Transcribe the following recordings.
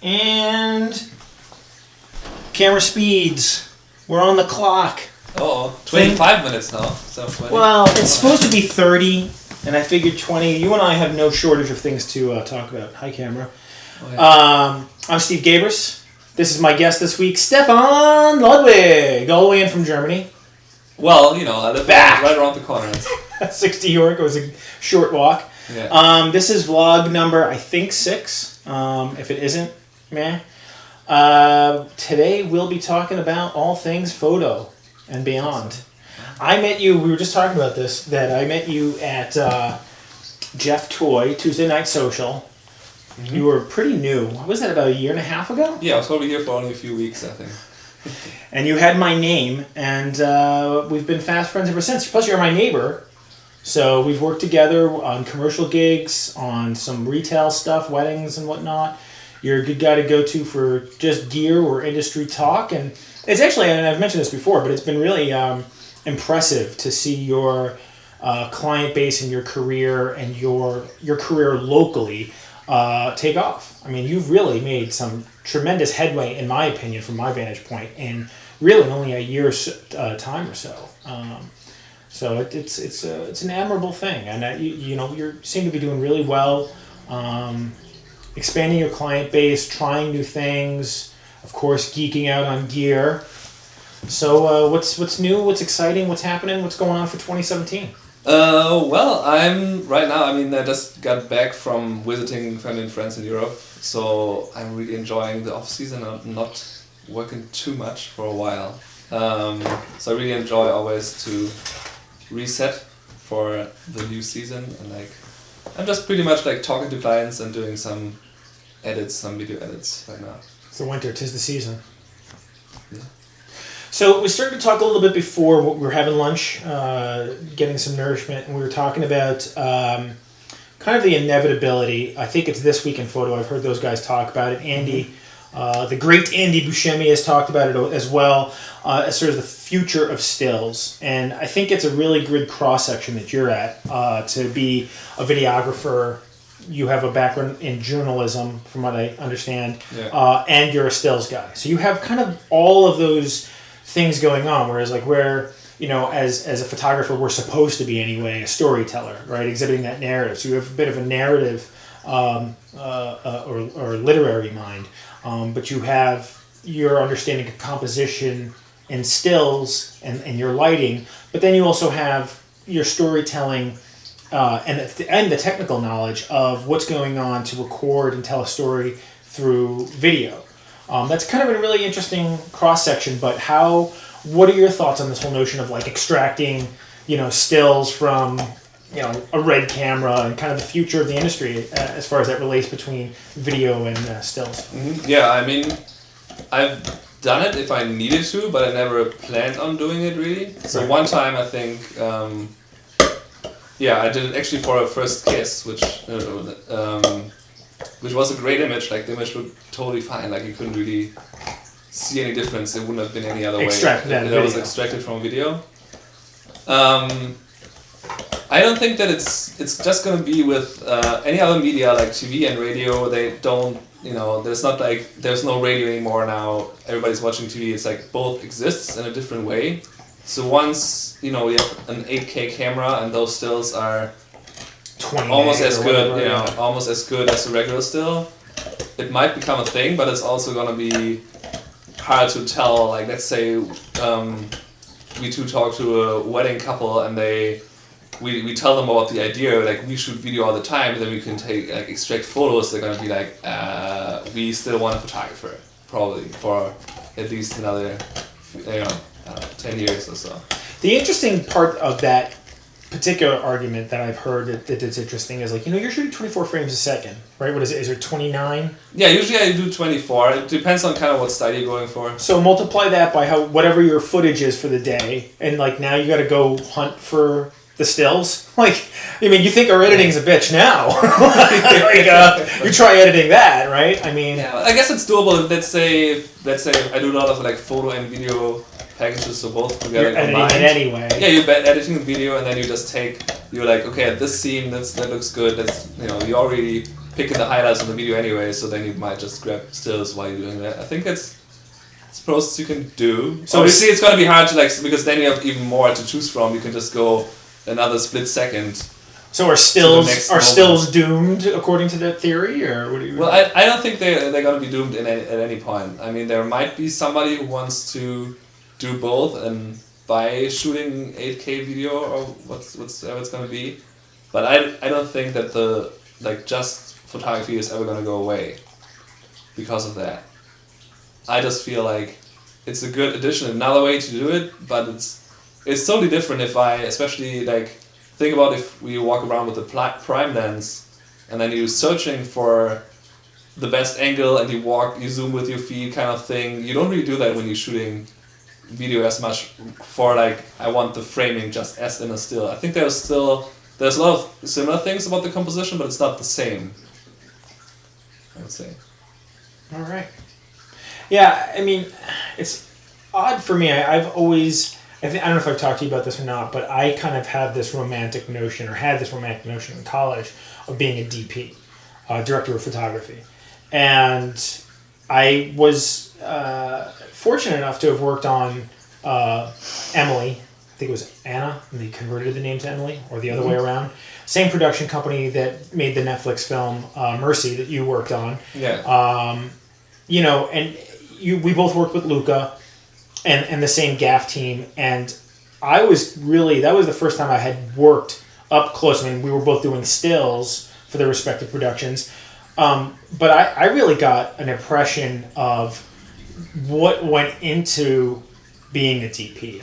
And camera speeds. We're on the clock. 25 minutes now. So 20. Well, it's supposed to be 30, and I figured 20. You and I have no shortage of things to talk about. Hi, camera. Oh, yeah. I'm Steve Gabers. This is my guest this week, Stefan Ludwig, all the way in from Germany. Well, I live right around the corner. 60 York. It was a short walk. Yeah. This is vlog number, I think, 6. If it isn't, meh. Today we'll be talking about all things photo and beyond. I met you, we were just talking about this, that I met you at Jeff Toy, Tuesday Night Social. Mm-hmm. You were pretty new. What was that, about a year and a half ago? Yeah, I was probably here for only a few weeks, I think. And you had my name, and we've been fast friends ever since. Plus, you're my neighbor. So we've worked together on commercial gigs, on some retail stuff, weddings and whatnot. You're a good guy to go to for just gear or industry talk. And it's actually, and I've mentioned this before, but it's been really impressive to see your client base and your career and your career locally take off. I mean, you've really made some tremendous headway, in my opinion, from my vantage point, in really only a year's time or so. So it's an admirable thing, and you seem to be doing really well, expanding your client base, trying new things, of course, geeking out on gear. So what's new? What's exciting? What's happening? What's going on for 2017? Well, I just got back from visiting family and friends in Europe, so I'm really enjoying the off season. I'm not working too much for a while, so I really enjoy always to reset for the new season, and I'm just pretty much talking to clients and doing some video edits right now. It's the winter, 'tis the season. Yeah. So we started to talk a little bit before. We were having lunch, getting some nourishment, and we were talking about kind of the inevitability. I think it's This Week in Photo. I've heard those guys talk about it. Andy, the great Andy Buscemi, has talked about it as well, as sort of the future of stills. And I think it's a really good cross-section that you're at, to be a videographer. You have a background in journalism, from what I understand, yeah. And you're a stills guy. So you have kind of all of those things going on, whereas as a photographer, we're supposed to be anyway a storyteller, right, exhibiting that narrative. So you have a bit of a narrative or literary mind, but you have your understanding of composition and stills and your lighting, but then you also have your storytelling and the technical knowledge of what's going on to record and tell a story through video. That's kind of a really interesting cross-section, but what are your thoughts on this whole notion of extracting, stills from, a red camera, and kind of the future of the industry as far as that relates between video and stills? Mm-hmm. Yeah, I've done it if I needed to, but I never planned on doing it really. So one time I think, I did it actually for a first kiss, which was a great image. The image looked totally fine. You couldn't really see any difference. It wouldn't have been any other way. It was extracted from a video. I don't think that it's just gonna be with any other media like TV and radio. They don't, there's no radio anymore now. Everybody's watching TV. It's both exists in a different way. So once you have an 8K camera and those stills are almost as good, almost as good as a regular still, it might become a thing, but it's also gonna be hard to tell. Let's say we two talk to a wedding couple and we tell them about the idea, we shoot video all the time, and then we can take extract photos. They're gonna be we still want a photographer probably for at least another 10 years or so. The interesting part of that particular argument that I've heard that it's interesting is you're shooting 24 frames a second, right? What is it? Is it 29? Yeah, usually I do 24. It depends on kind of what style you're going for. So multiply that by whatever your footage is for the day, and now you got to go hunt for the stills. You think our editing's a bitch now. You try editing that, right? Yeah, I guess it's doable. Let's say I do a lot of like photo and video packages, so both together combined. Editing it anyway. Yeah, you're editing the video, and then you just take. You're like, okay, at this scene, that looks good. That's you already picking the highlights of the video anyway, so then you might just grab stills while you're doing that. I think it's a process you can do. So obviously it's gonna be hard to because then you have even more to choose from. You can just go another split second. So are stills doomed according to that theory, or what do you? Well, I don't think they're gonna be doomed at any point. I mean, there might be somebody who wants to do both and by shooting 8K video or whatever it's gonna be, but I don't think that the just photography is ever gonna go away because of that. I just feel like it's a good addition, another way to do it, but it's totally different if I especially think about if we walk around with a prime lens and then you're searching for the best angle and you zoom with your feet kind of thing. You don't really do that when you're shooting video as much for I want the framing just as in a still. I think there's a lot of similar things about the composition, but it's not the same, I would say. All right. Yeah, I mean, it's odd for me. I've always... I don't know if I've talked to you about this or not, but I kind of have this romantic notion, or had this romantic notion in college, of being a DP, director of photography. And I was fortunate enough to have worked on Emily. I think it was Anna, and they converted the name to Emily, or the other way around. Same production company that made the Netflix film Mercy that you worked on. Yeah. We both worked with Luca. And the same gaff team, and I was that was the first time I had worked up close. I mean, we were both doing stills for the respective productions, but I really got an impression of what went into being a DP.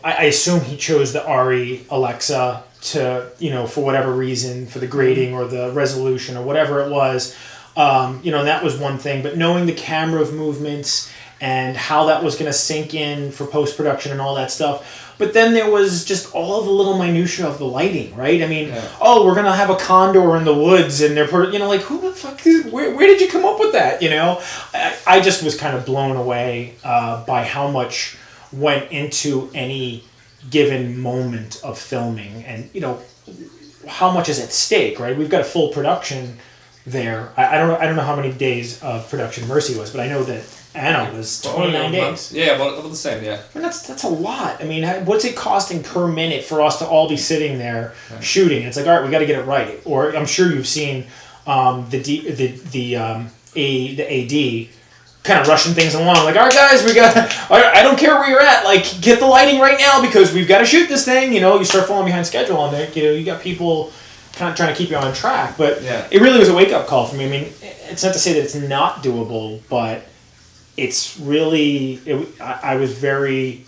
I assume he chose the ARRI Alexa to, for whatever reason, for the grading or the resolution or whatever it was, and that was one thing, but knowing the camera movements and how that was going to sink in for post-production and all that stuff. But then there was just all the little minutia of the lighting, right? I mean, we're going to have a condor in the woods, and they're, who the fuck where did you come up with that, I just was kind of blown away by how much went into any given moment of filming, and, how much is at stake, right? We've got a full production there. I don't know how many days of production Mercy was, but I know that Anna was 29 days. Yeah, about the same, yeah. And that's a lot. I mean, what's it costing per minute for us to all be sitting there shooting? It's all right, we got to get it right. Or I'm sure you've seen the AD kind of rushing things along. All right, guys, I don't care where you're at. Get the lighting right now because we've got to shoot this thing. You start falling behind schedule on there. You got people kind of trying to keep you on track. But it really was a wake-up call for me. I mean, it's not to say that it's not doable, but it's really... I was very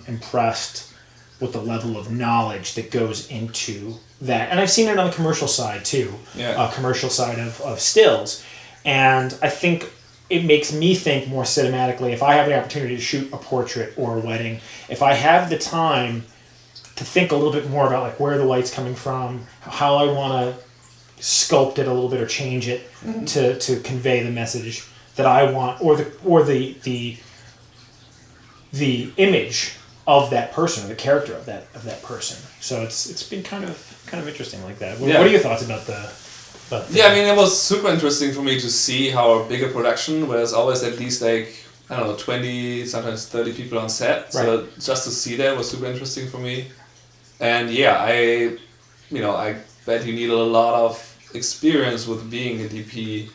impressed with the level of knowledge that goes into that. And I've seen it on the commercial side, too. Commercial side of stills. And I think it makes me think more cinematically. If I have the opportunity to shoot a portrait or a wedding, if I have the time to think a little bit more about where the light's coming from, how I want to sculpt it a little bit or change it to convey the message that I want, or the image of that person, or the character of that person. So it's been kind of interesting like that. What are your thoughts about the? I mean, it was super interesting for me to see how a bigger production, where there's always at least 20, sometimes 30 people on set. So just to see that was super interesting for me. And I bet you need a lot of experience with being a DP.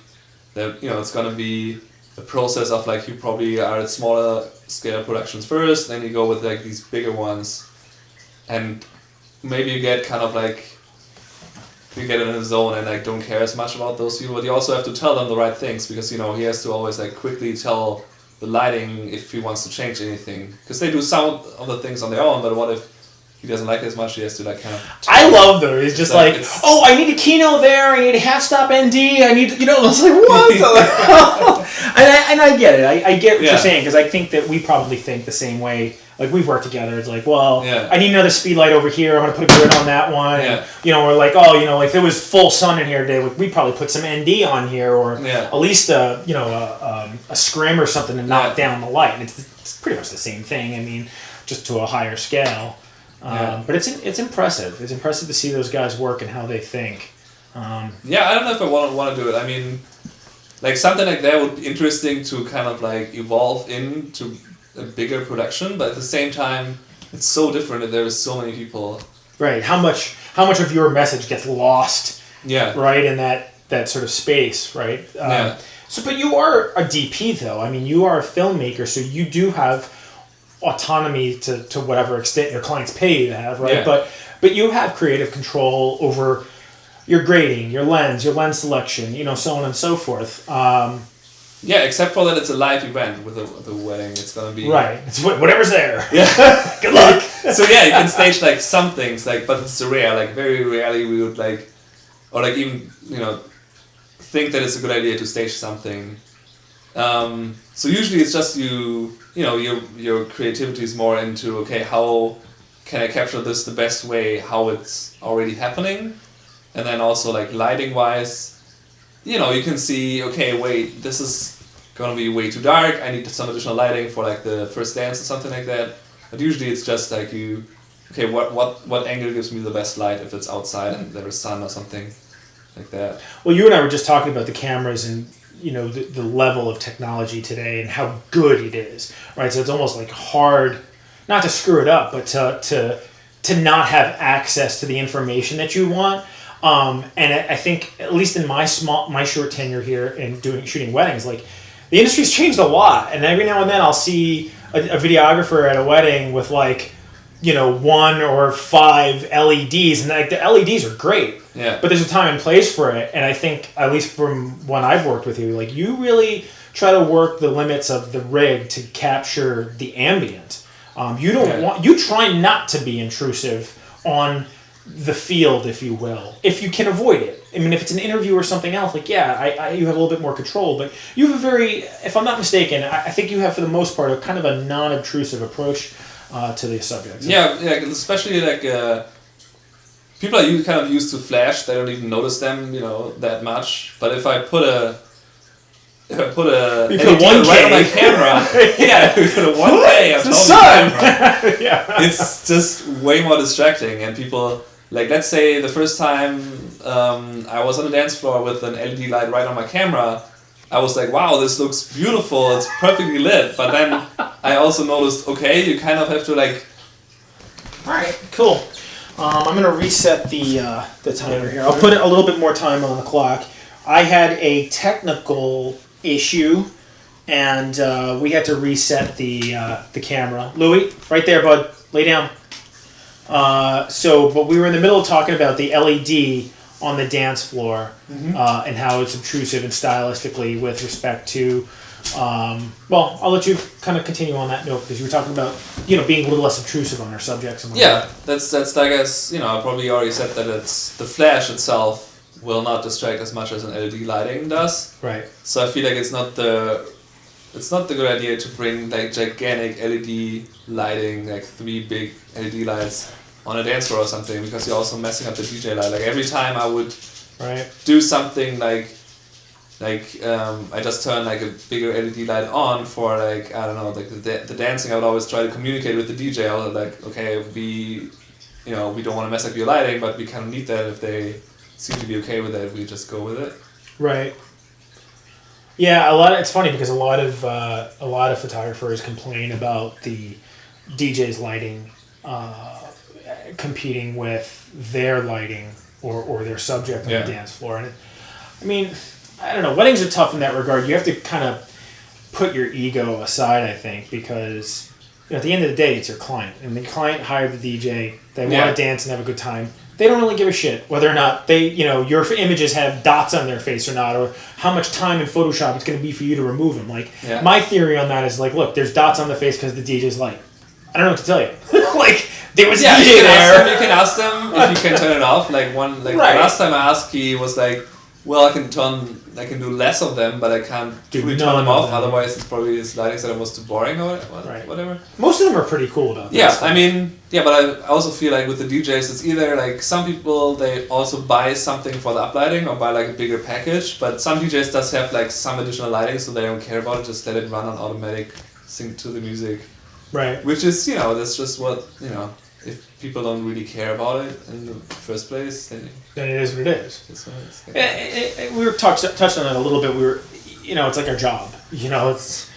That it's gonna be a process of you probably are at smaller scale productions first, then you go with these bigger ones, and maybe you get kind of you get in a zone and don't care as much about those people, but you also have to tell them the right things, because he has to always quickly tell the lighting if he wants to change anything, because they do some of the things on their own, but what if he doesn't like it as much, he has to kind of... I love them. It's just I need a Kino there, I need a half-stop ND, I need... it's what the hell? And I get it. I get what you're saying, because I think that we probably think the same way. We've worked together. It's I need another speed light over here. I'm going to put a grid on that one. Yeah. And, if there was full sun in here today, we'd probably put some ND on here, or at least a scrim or something to knock down the light. And it's pretty much the same thing. I mean, just to a higher scale. But it's impressive. It's impressive to see those guys work and how they think. Yeah, I don't know if I want to do it. I mean, like something like that would be interesting to kind of like evolve into a bigger production, but at the same time, it's so different and there is so many people. Right. How much of your message gets lost? Yeah. Right in that sort of space, right? Yeah. So, but you are a DP though. I mean, you are a filmmaker, so you do have autonomy to whatever extent your clients pay you to have, right? Yeah. But you have creative control over your grading, your lens selection, so on and so forth. Yeah, except for that it's a live event with a wedding. It's gonna be right. It's whatever's there. Yeah. Good luck. So yeah, you can stage like some things, like, but it's rare. Like very rarely we would like, or like even think that it's a good idea to stage something. So usually it's just your creativity is more into, okay, how can I capture this the best way, how it's already happening, and then also like lighting wise, you can see, okay, wait, this is gonna be way too dark, I need some additional lighting for like the first dance or something like that. But usually it's just like what angle gives me the best light if it's outside and there is sun or something like that. Well, you and I were just talking about the cameras and the level of technology today and how good it is, right? So it's almost like hard not to screw it up, but to not have access to the information that you want. And I think, at least in my short tenure here in shooting weddings, like the industry's changed a lot. And every now and then I'll see a videographer at a wedding with like, 1 or 5 LEDs, and like the LEDs are great. Yeah. But there's a time and place for it. And I think, at least from when I've worked with you, like you really try to work the limits of the rig to capture the ambient. You try not to be intrusive on the field, if you will, if you can avoid it. I mean, if it's an interview or something else, like, you have a little bit more control, but you have a very, if I'm not mistaken, I think you have, for the most part, a kind of a non-obtrusive approach to the subject. Yeah, especially like people are kind of used to flash, they don't even notice them, that much. But if I put a LED right on my camera, we put a 1K on the camera. Yeah. It's just way more distracting, and people, like, let's say the first time I was on the dance floor with an LED light right on my camera, I was like, wow, this looks beautiful, it's perfectly lit. But then I also noticed, okay, you kind of have to like... Alright, cool. I'm going to reset the timer here. I'll put a little bit more time on the clock. I had a technical issue, and we had to reset the camera. Louis, right there, bud. Lay down. But we were in the middle of talking about the LED on the dance floor, and how it's obtrusive and stylistically with respect to. I'll let you kind of continue on that note, because you were talking about being a little less obtrusive on our subjects. And that's I guess I probably already said that it's the flash itself will not distract as much as an LED lighting does. Right. So I feel like it's not the good idea to bring like gigantic LED lighting, like 3 big LED lights on a dance floor or something, because you're also messing up the DJ light. Like every time I would do something like I just turn like a bigger LED light on for like, I don't know, like the dancing, I would always try to communicate with the DJ. I was like, okay, we don't want to mess up your lighting, but we kind of need that. If they seem to be okay with it, we just go with it. Right. Yeah, it's funny because a lot of photographers complain about the DJ's lighting competing with their lighting or their subject on the dance floor. And I mean, I don't know, weddings are tough in that regard. You have to kind of put your ego aside, I think, because at the end of the day, it's your client. And the client hired the DJ. They want to dance and have a good time. They don't really give a shit whether or not your images have dots on their face or not, or how much time in Photoshop it's going to be for you to remove them. Like, my theory on that is like, look, there's dots on the face because the DJ's light. I don't know what to tell you. Like, there was a DJ there. You can ask them if you can turn it off. Like last time I asked, he was like, well, I can do less of them, but I can't really turn them off. Otherwise, it's probably his lighting setup was too boring or whatever. Most of them are pretty cool about this. Yeah, I mean, but I also feel like with the DJs, it's either like some people, they also buy something for the uplighting or buy like a bigger package, but some DJs does have like some additional lighting, so they don't care about it, just let it run on automatic, sync to the music. Right. Which is, that's just what, if people don't really care about it in the first place, then it is what it is. it's what it is. Yeah, we were touched on it a little bit. We were, it's like our job. It's,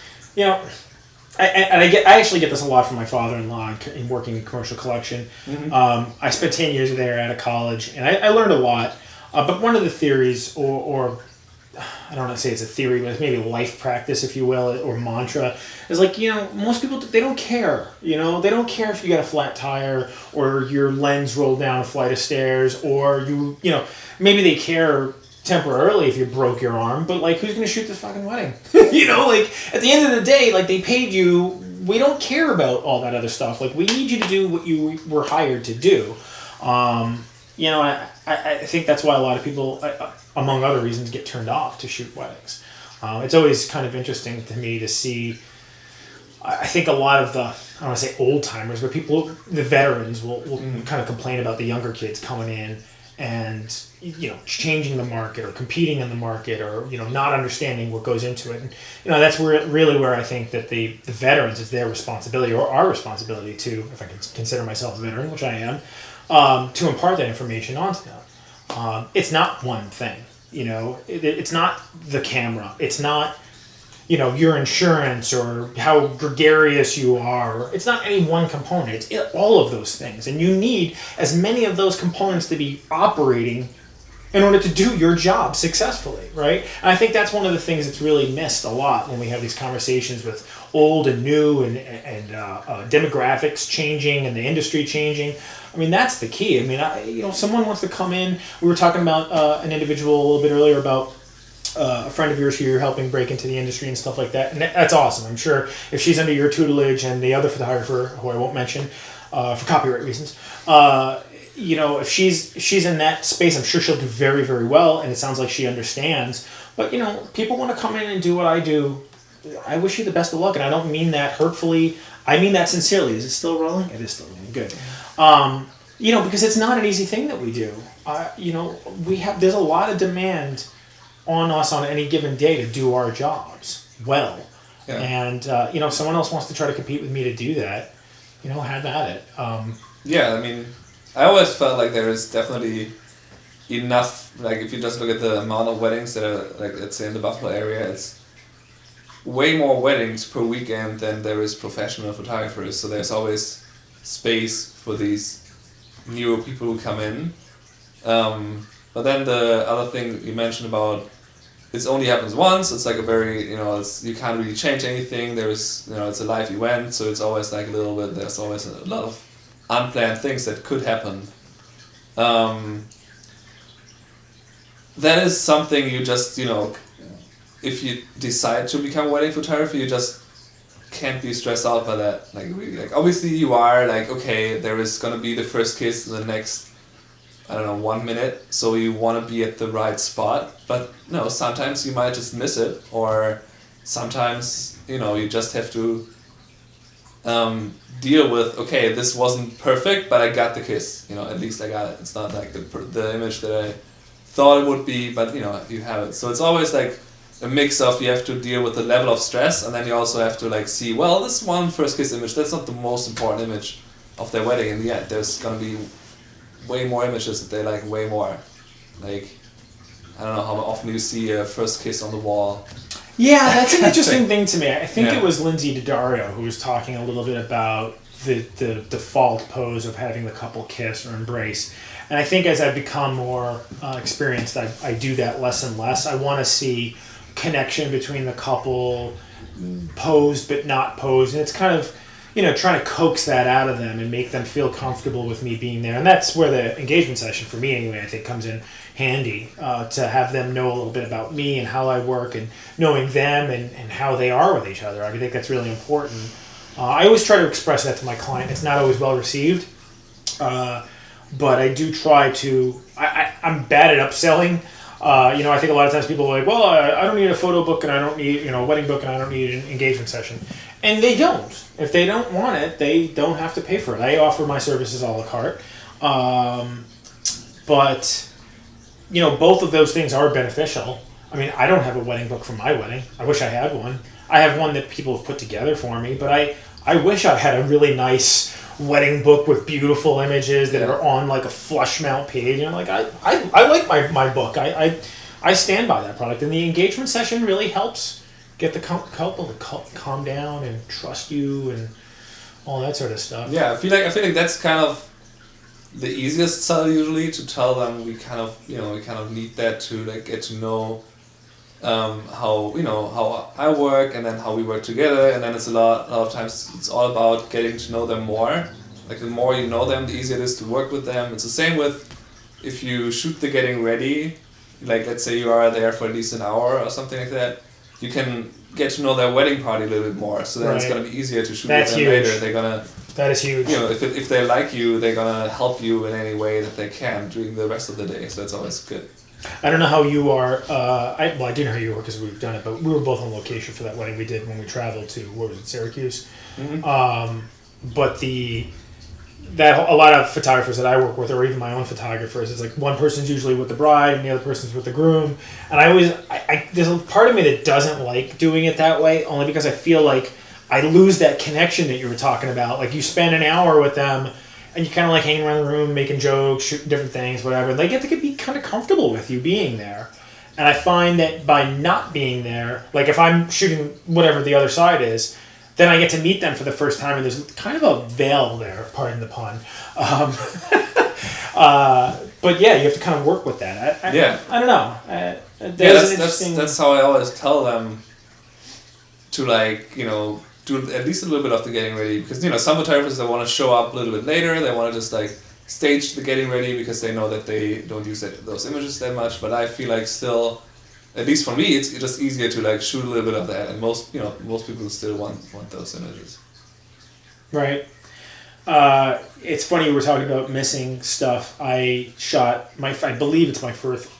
I actually get this a lot from my father-in-law in working in commercial collection. Mm-hmm. I spent 10 years there out of college, and I learned a lot. But one of the theories, or I don't want to say it's a theory, but it's maybe a life practice, if you will, or mantra, is like, most people, they don't care. They don't care if you got a flat tire or your lens rolled down a flight of stairs, or maybe they care temporarily if you broke your arm, but like, who's going to shoot this fucking wedding? Like, at the end of the day, like, they paid you. We don't care about all that other stuff. Like, we need you to do what you were hired to do. I think that's why a lot of people, among other reasons, get turned off to shoot weddings. It's always kind of interesting to me to see. I think a lot of the, I don't want to say old timers, but the veterans will kind of complain about the younger kids coming in and changing the market or competing in the market, or not understanding what goes into it. And that's where I think that the veterans, it's their responsibility, or our responsibility to, if I can consider myself a veteran, which I am, to impart that information onto them. It's not one thing. It's not the camera. It's not your insurance or how gregarious you are. It's not any one component. It's all of those things. And you need as many of those components to be operating in order to do your job successfully, right? And I think that's one of the things that's really missed a lot when we have these conversations with old and new and demographics changing and the industry changing. I mean, that's the key. I mean, someone wants to come in. We were talking about an individual a little bit earlier about a friend of yours who you're helping break into the industry and stuff like that. And that's awesome. I'm sure if she's under your tutelage and the other photographer, who I won't mention for copyright reasons, if she's in that space, I'm sure she'll do very, very well. And it sounds like she understands. But, people want to come in and do what I do. I wish you the best of luck. And I don't mean that hurtfully. I mean that sincerely. Is it still rolling? It is still rolling. Good. Because it's not an easy thing that we do. There's a lot of demand on us on any given day to do our jobs well. Yeah. And, someone else wants to try to compete with me to do that, have at it. Yeah, I mean, I always felt like there is definitely enough, like if you just look at the amount of weddings that are, like, let's say in the Buffalo area, it's way more weddings per weekend than there is professional photographers. So there's always space for these newer people who come in. But then the other thing you mentioned about it only happens once. It's like a very, you can't really change anything. There's, it's a live event, so it's always like there's always a lot of unplanned things that could happen. That is something you just, if you decide to become a wedding photographer, you just can't be stressed out by that. Like, really, like, obviously you are like, okay, there is gonna be the first kiss in the next, 1 minute, so you want to be at the right spot. But no, sometimes you might just miss it, or sometimes you just have to deal with, okay, this wasn't perfect, but I got the kiss. At least I got it. It's not like the image that I thought it would be, but you have it. So it's always like a mix of, you have to deal with the level of stress, and then you also have to like see, well, this one first kiss image, that's not the most important image of their wedding. In the end, there's gonna be way more images that they like way more. Like, I don't know how often you see a first kiss on the wall. Yeah, that's an interesting thing to me. I think it was Lindsay Daddario who was talking a little bit about the default pose of having the couple kiss or embrace. And I think as I've become more experienced, I do that less and less. I want to see connection between the couple, posed but not posed. And it's kind of, trying to coax that out of them and make them feel comfortable with me being there. And that's where the engagement session, for me anyway, I think comes in handy, to have them know a little bit about me and how I work, and knowing them and how they are with each other. I think that's really important. I always try to express that to my client. It's not always well received, but I do try to, I'm bad at upselling. I think a lot of times people are like, well, I don't need a photo book, and I don't need, a wedding book, and I don't need an engagement session. And they don't. If they don't want it, they don't have to pay for it. I offer my services a la carte. But, both of those things are beneficial. I mean, I don't have a wedding book for my wedding. I wish I had one. I have one that people have put together for me, but I wish I had a really nice wedding book with beautiful images that are on like a flush mount page. And I'm like, I like my book. I stand by that product. And the engagement session really helps get the couple to calm down and trust you and all that sort of stuff. Yeah, I feel like that's kind of the easiest sell usually, to tell them we kind of need that to like get to know how I work and then how we work together, and then it's a lot of times it's all about getting to know them more. Like the more you know them, the easier it is to work with them. It's the same with if you shoot the getting ready, like let's say you are there for at least an hour or something like that, you can get to know their wedding party a little bit more. So then it's gonna be easier to shoot with them later. They're gonna That is huge. If they like you, they're gonna help you in any way that they can during the rest of the day. So that's always good. I don't know how you are. I do know how you are because we've done it, but we were both on location for that wedding we did when we traveled to, what was it, Syracuse? Mm-hmm. But a lot of photographers that I work with, or even my own photographers, it's like one person's usually with the bride and the other person's with the groom. And there's a part of me that doesn't like doing it that way, only because I feel like I lose that connection that you were talking about. Like you spend an hour with them and you kind of like hanging around the room, making jokes, shooting different things, whatever. And they get to be kind of comfortable with you being there. And I find that by not being there, like if I'm shooting whatever the other side is, then I get to meet them for the first time, and there's kind of a veil there, pardon the pun. But yeah, you have to kind of work with that. I don't know. That's how I always tell them to do at least a little bit of the getting ready, because some photographers, they want to show up a little bit later. They want to just like stage the getting ready because they know that they don't use those images that much. But I feel like still, at least for me, it's just easier to like shoot a little bit of that, and most people still want those images. Right. It's funny you were talking about missing stuff. I shot I believe it's my first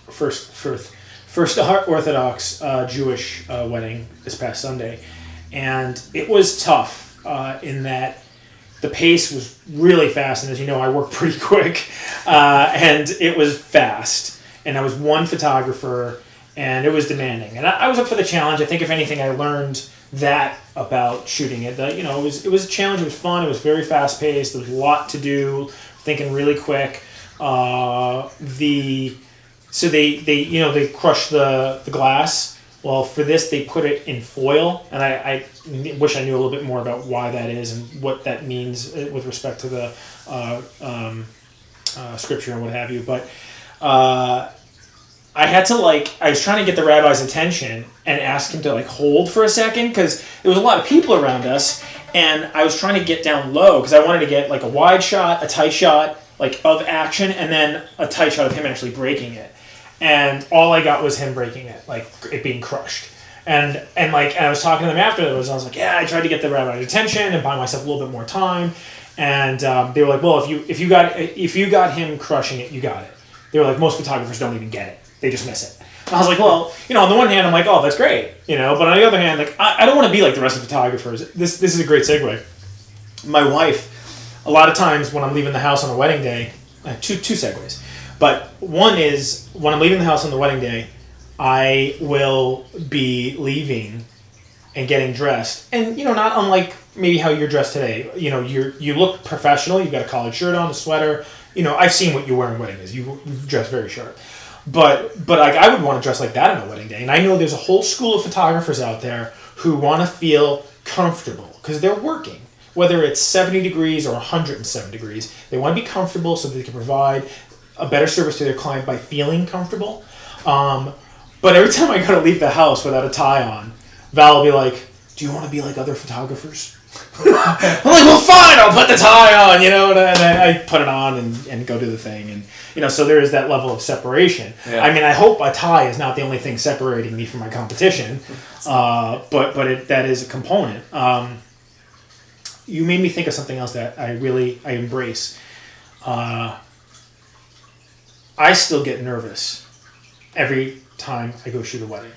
Orthodox Jewish wedding this past Sunday, and it was tough in that the pace was really fast, and as you know, I work pretty quick, and it was fast, and I was one photographer. And it was demanding, and I was up for the challenge. I think if anything, I learned that about shooting it. That it was a challenge. It was fun. It was very fast paced. There was a lot to do. Thinking really quick. They crushed the glass. Well, for this they put it in foil, and I wish I knew a little bit more about why that is and what that means with respect to the scripture and what have you. But I was trying to get the rabbi's attention and ask him to hold for a second, because there was a lot of people around us, and I was trying to get down low because I wanted to get a wide shot, a tight shot of action, and then a tight shot of him actually breaking it. And all I got was him breaking it, it being crushed. And I was talking to them afterwards, and I was like, yeah, I tried to get the rabbi's attention and buy myself a little bit more time. And they were like, well, if you got him crushing it, you got it. They were like, most photographers don't even get it. They just miss it. And I was like, well, on the one hand, I'm like, oh, that's great, but on the other hand, I don't want to be like the rest of photographers. This is a great segue. My wife, a lot of times when I'm leaving the house on a wedding day, two segues, but one is when I'm leaving the house on the wedding day, I will be leaving and getting dressed, and not unlike maybe how you're dressed today. You look professional. You've got a collared shirt on, a sweater. I've seen what you wear in wedding days. You dress very sharp. But I would want to dress like that on a wedding day. And I know there's a whole school of photographers out there who want to feel comfortable because they're working. Whether it's 70 degrees or 107 degrees, they want to be comfortable so that they can provide a better service to their client by feeling comfortable. But every time I go to leave the house without a tie on, Val will be like, do you want to be like other photographers? I'm like, well, fine, I'll put the tie on, and I put it on and go do the thing. And, so there is that level of separation. Yeah. I mean, I hope a tie is not the only thing separating me from my competition, but that is a component. You made me think of something else that I embrace. I still get nervous every time I go shoot a wedding.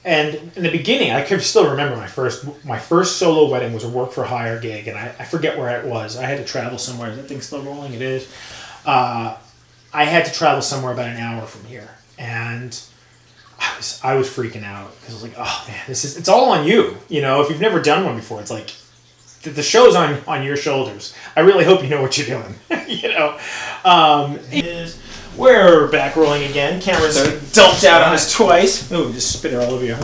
And in the beginning, I can still remember my first solo wedding was a work for hire gig, and I forget where it was. I had to travel somewhere. Is that thing still rolling? It is. I had to travel somewhere about an hour from here, and I was freaking out because I was like, oh man, it's all on you. If you've never done one before, it's like the show's on your shoulders. I really hope you know what you're doing. You know, we're back rolling again. Camera's dumped out on us twice. Oh, just spit it all over you.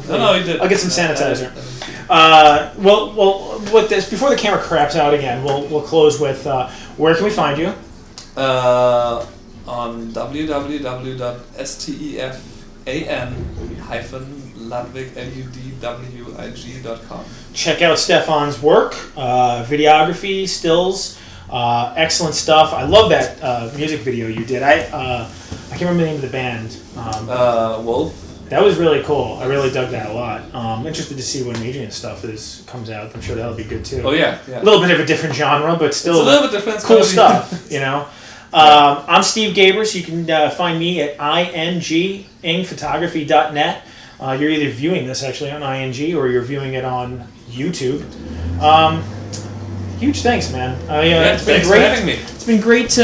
No, you did. I'll get some sanitizer. Well, with this, before the camera craps out again, we'll close with where can we find you? On www.stefan-ludwig.com. Check out Stefan's work, videography, stills, excellent stuff. I love that music video you did. I can't remember the name of the band. Wolf. That was really cool. I really dug that a lot. I'm interested to see when Adrian's stuff comes out. I'm sure that'll be good too. Oh yeah. A little bit of a different genre, but still it's a little bit different. Cool stuff, you know. I'm Steve Gabers. You can find me at ingphotography.net. You're either viewing this actually on ING or you're viewing it on YouTube. Huge thanks, man. It's been great. For having me. It's been great,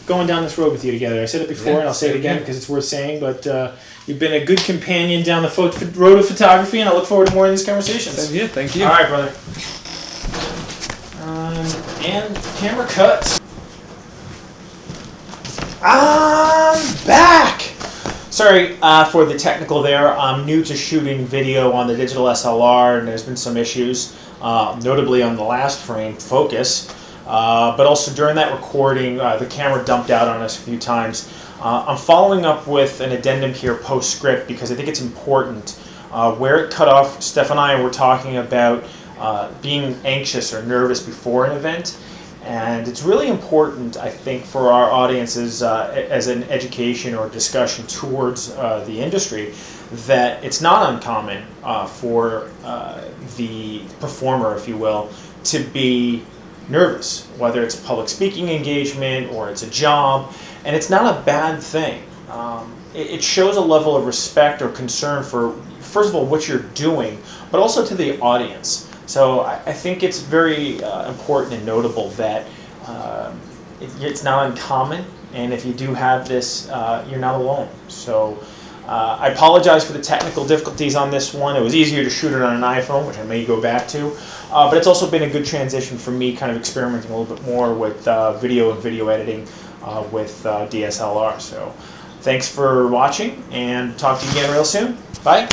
going down this road with you together. I said it before, and I'll say it again because it's worth saying. But you've been a good companion down the road of photography, and I look forward to more of these conversations. Same here. Thank you. All right, brother. And camera cut. I'm back! Sorry for the technical there. I'm new to shooting video on the digital SLR, and there's been some issues, notably on the last frame, focus. But also during that recording, the camera dumped out on us a few times. I'm following up with an addendum here post-script because I think it's important. Where it cut off, Steph and I were talking about being anxious or nervous before an event. And it's really important, I think, for our audiences as an education or discussion towards the industry that it's not uncommon for the performer, if you will, to be nervous, whether it's public speaking engagement or it's a job, and it's not a bad thing. It shows a level of respect or concern for, first of all, what you're doing, but also to the audience. So I think it's very important and notable that it's not uncommon, and if you do have this, you're not alone. So I apologize for the technical difficulties on this one. It was easier to shoot it on an iPhone, which I may go back to, but it's also been a good transition for me, kind of experimenting a little bit more with video and video editing with DSLR. So thanks for watching, and talk to you again real soon. Bye.